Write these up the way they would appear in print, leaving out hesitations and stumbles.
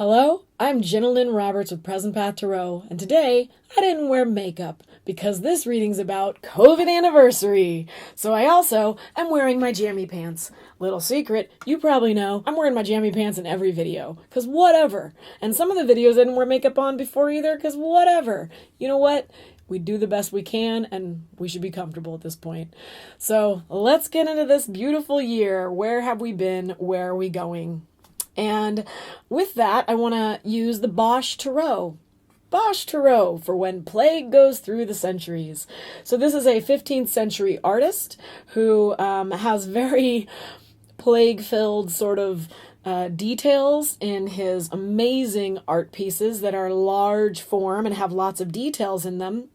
Hello, I'm Jenilyn Roberts with Present Path Tarot, and today I didn't wear makeup because this reading's about COVID anniversary. So I also am wearing my jammy pants. Little secret, you probably know I'm wearing my jammy pants in every video, because whatever. And some of the videos I didn't wear makeup on before either, because whatever. You know what? We do the best we can, and we should be comfortable at this point. So let's get into this beautiful year. Where have we been? Where are we going? And with that, I want to use the Bosch Tarot. Bosch Tarot for when plague goes through the centuries. So this is a 15th century artist who has very plague-filled sort of details in his amazing art pieces that are large form and have lots of details in them.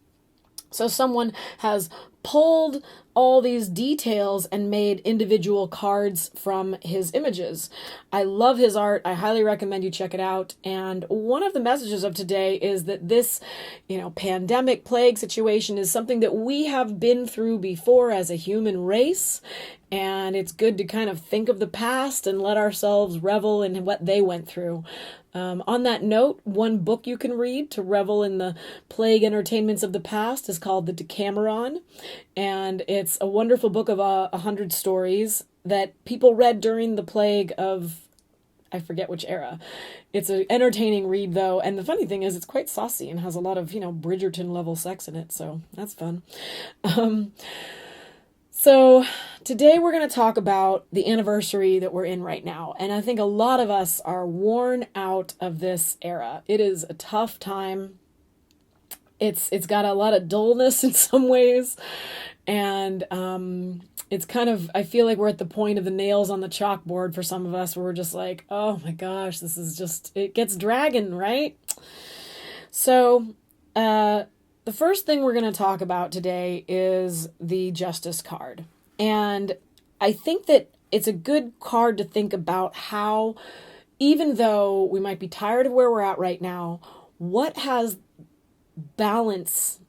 So someone has pulled all these details and made individual cards from his images. I love his art. I highly recommend you check it out. And one of the messages of today is that this, pandemic plague situation is something that we have been through before as a human race. And it's good to kind of think of the past and let ourselves revel in what they went through. On that note, one book you can read to revel in the plague entertainments of the past is called The Decameron. And it's a wonderful book of 100 stories that people read during the plague of, I forget which era. It's an entertaining read, though. And the funny thing is it's quite saucy and has a lot of, Bridgerton level sex in it. So that's fun. So today we're going to talk about the anniversary that we're in right now. And I think a lot of us are worn out of this era. It is a tough time. It's got a lot of dullness in some ways. And it's kind of, I feel like we're at the point of the nails on the chalkboard for some of us where we're just like, oh my gosh, this is just, it gets dragging, right? So, the first thing we're going to talk about today is the Justice card. And I think that it's a good card to think about how, even though we might be tired of where we're at right now, what has balance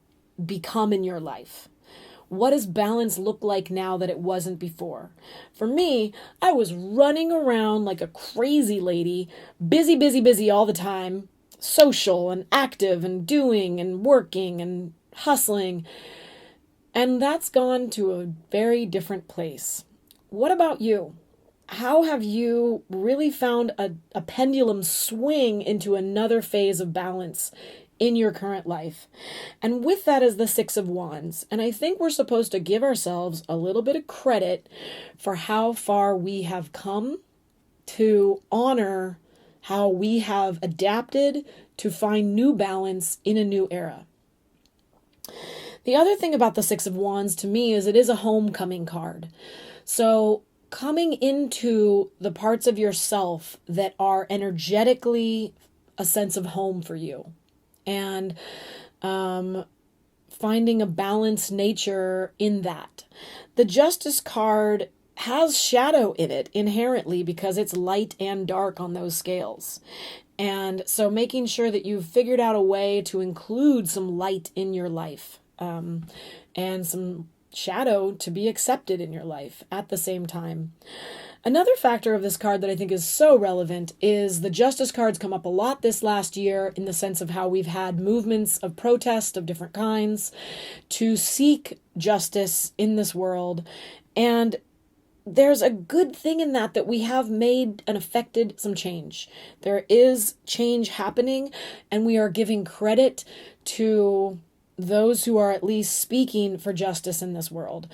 become in your life? What does balance look like now that it wasn't before? For me, I was running around like a crazy lady, busy all the time, social and active and doing and working and hustling. And that's gone to a very different place. What about you? How have you really found a pendulum swing into another phase of balance in your current life? And with that is the Six of Wands. And I think we're supposed to give ourselves a little bit of credit for how far we have come to honor how we have adapted to find new balance in a new era. The other thing about the Six of Wands to me is it is a homecoming card. So coming into the parts of yourself that are energetically a sense of home for you, and finding a balanced nature in that. The Justice card has shadow in it inherently because it's light and dark on those scales. And so making sure that you've figured out a way to include some light in your life, and some shadow to be accepted in your life at the same time. Another factor of this card that I think is so relevant is the Justice cards come up a lot this last year in the sense of how we've had movements of protest of different kinds to seek justice in this world. And there's a good thing in that we have made and affected some change. There is change happening, and we are giving credit to those who are at least speaking for justice in this world.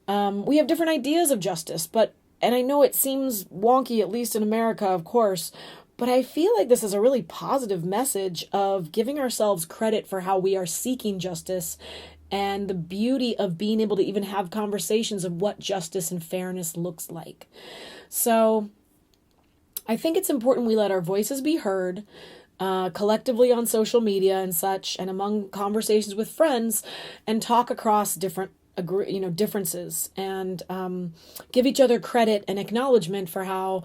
We have different ideas of justice, and I know it seems wonky, at least in America, of course, but I feel like this is a really positive message of giving ourselves credit for how we are seeking justice and the beauty of being able to even have conversations of what justice and fairness looks like. So I think it's important we let our voices be heard, collectively on social media and such, and among conversations with friends, and talk across different differences, and give each other credit and acknowledgement for how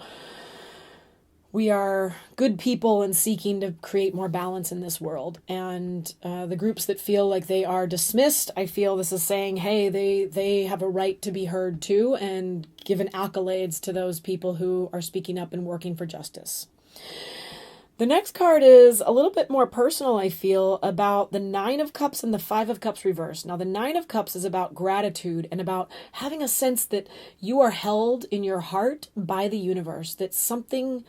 we are good people and seeking to create more balance in this world. And the groups that feel like they are dismissed, I feel this is saying, hey, they have a right to be heard too, and given accolades to those people who are speaking up and working for justice. The next card is a little bit more personal, I feel, about the Nine of Cups and the Five of Cups reversed. Now, the Nine of Cups is about gratitude and about having a sense that you are held in your heart by the universe, that something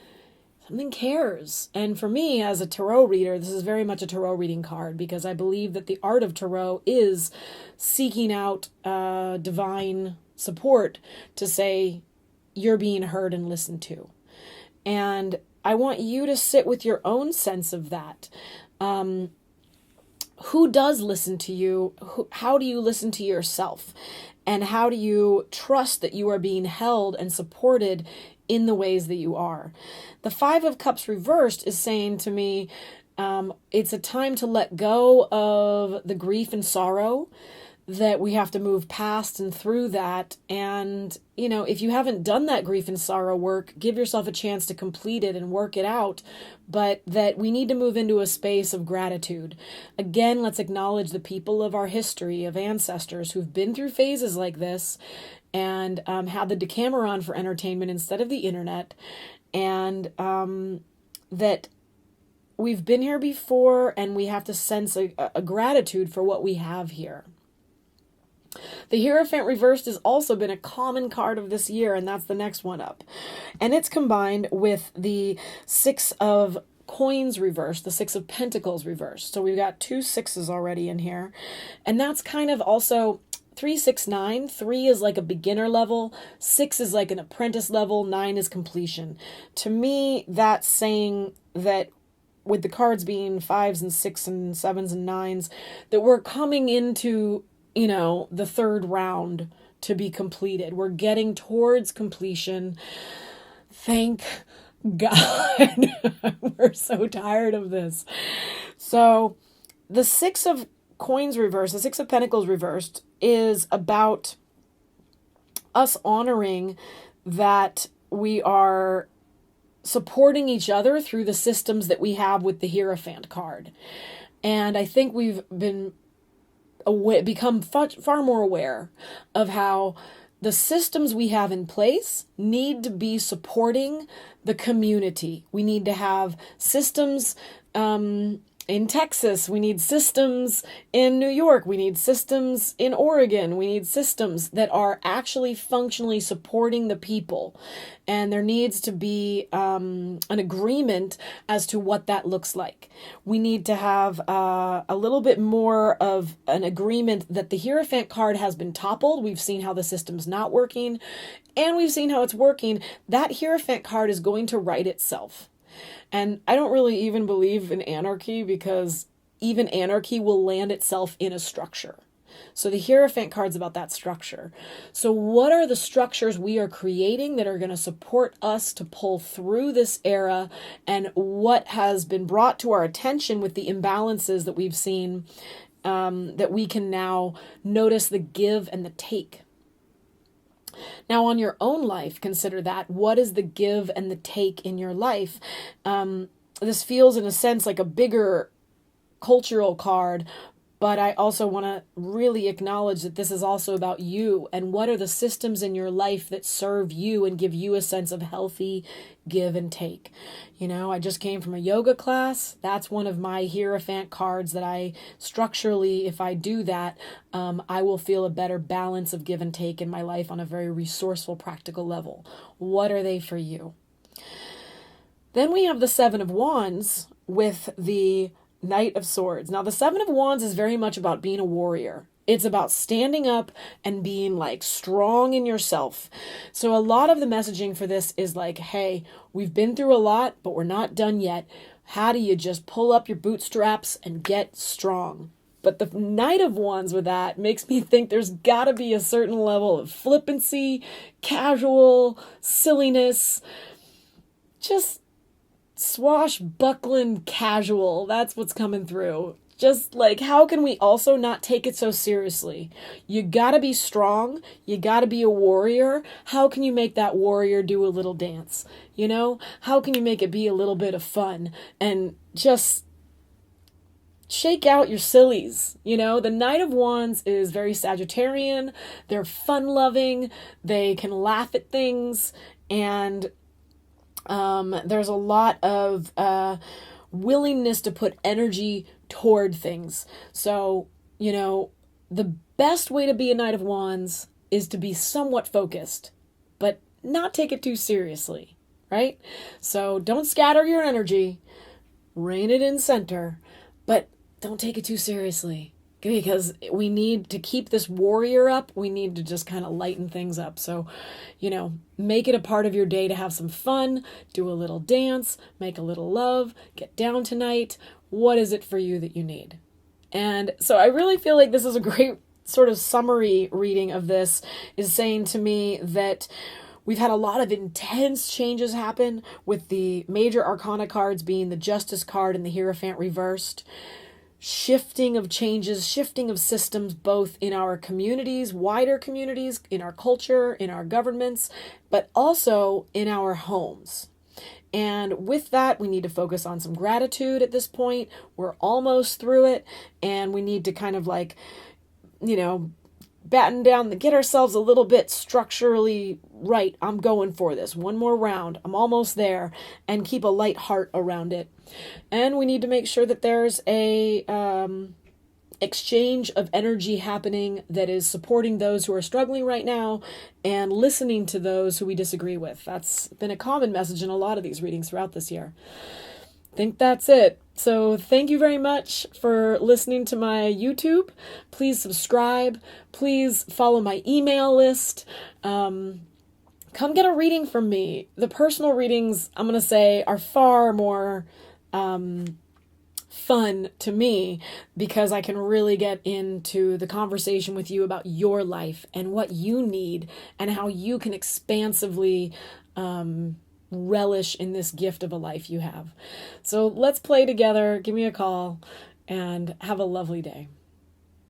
cares. And for me, as a tarot reader, this is very much a tarot reading card because I believe that the art of tarot is seeking out divine support to say you're being heard and listened to. And I want you to sit with your own sense of that. Who does listen to you? How do you listen to yourself? And how do you trust that you are being held and supported in the ways that you are? The Five of Cups reversed is saying to me, it's a time to let go of the grief and sorrow, that we have to move past and through that. And, if you haven't done that grief and sorrow work, give yourself a chance to complete it and work it out. But that we need to move into a space of gratitude. Again, let's acknowledge the people of our history, of ancestors who've been through phases like this and had the Decameron for entertainment instead of the internet. And that we've been here before and we have to sense a gratitude for what we have here. The Hierophant reversed has also been a common card of this year, and that's the next one up. And it's combined with the Six of Coins reversed, the Six of Pentacles reversed. So we've got 2 sixes already in here. And that's kind of also 3, 6, 9. 3 is like a beginner level. 6 is like an apprentice level. 9 is completion. To me, that's saying that with the cards being 5s and 6s and 7s and 9s, that we're coming into the third round to be completed. We're getting towards completion. Thank God. We're so tired of this. So the Six of Coins reversed, the Six of Pentacles reversed, is about us honoring that we are supporting each other through the systems that we have with the Hierophant card. And I think we've become far more aware of how the systems we have in place need to be supporting the community. We need to have systems in Texas. We need systems in New York. We need systems in Oregon. We need systems that are actually functionally supporting the people. And there needs to be an agreement as to what that looks like. We need to have a little bit more of an agreement that the Hierophant card has been toppled. We've seen how the system's not working, and we've seen how it's working. That Hierophant card is going to right itself. And I don't really even believe in anarchy because even anarchy will land itself in a structure. So the Hierophant card's about that structure. So what are the structures we are creating that are going to support us to pull through this era, and what has been brought to our attention with the imbalances that we've seen, that we can now notice the give and the take. Now, on your own life, consider that. What is the give and the take in your life? This feels, in a sense, like a bigger cultural card, but I also want to really acknowledge that this is also about you and what are the systems in your life that serve you and give you a sense of healthy give and take. I just came from a yoga class. That's one of my Hierophant cards that I structurally, if I do that, I will feel a better balance of give and take in my life on a very resourceful, practical level. What are they for you? Then we have the Seven of Wands with the Knight of Swords. Now, the Seven of Wands is very much about being a warrior. It's about standing up and being strong in yourself. So a lot of the messaging for this is hey, we've been through a lot, but we're not done yet. How do you just pull up your bootstraps and get strong? But the Knight of Wands with that makes me think there's got to be a certain level of flippancy, casual, silliness, just swashbuckling casual. That's what's coming through. Just how can we also not take it so seriously? You gotta be strong. You gotta be a warrior. How can you make that warrior do a little dance? How can you make it be a little bit of fun and just shake out your sillies? The Knight of Wands is very Sagittarian. They're fun-loving. They can laugh at things, and There's a lot of willingness to put energy toward things. So, the best way to be a Knight of Wands is to be somewhat focused, but not take it too seriously, right? So don't scatter your energy, rein it in center, but don't take it too seriously. Because we need to keep this warrior up, we need to just kind of lighten things up. So, make it a part of your day to have some fun, do a little dance, make a little love, get down tonight. What is it for you that you need? And so I really feel like this is a great sort of summary reading of this, is saying to me that we've had a lot of intense changes happen, with the major arcana cards being the Justice card and the Hierophant reversed. Shifting of changes, shifting of systems, both in our communities, wider communities, in our culture, in our governments, but also in our homes. And with that, we need to focus on some gratitude at this point. We're almost through it, and we need to kind of batten down, get ourselves a little bit structurally right. I'm going for this. One more round. I'm almost there, and keep a light heart around it. And we need to make sure that there's a exchange of energy happening that is supporting those who are struggling right now and listening to those who we disagree with. That's been a common message in a lot of these readings throughout this year. I think that's it. So thank you very much for listening to my YouTube. Please subscribe. Please follow my email list. Come get a reading from me. The personal readings, I'm going to say, are far more fun to me, because I can really get into the conversation with you about your life and what you need and how you can expansively relish in this gift of a life you have. So let's play together. Give me a call and have a lovely day.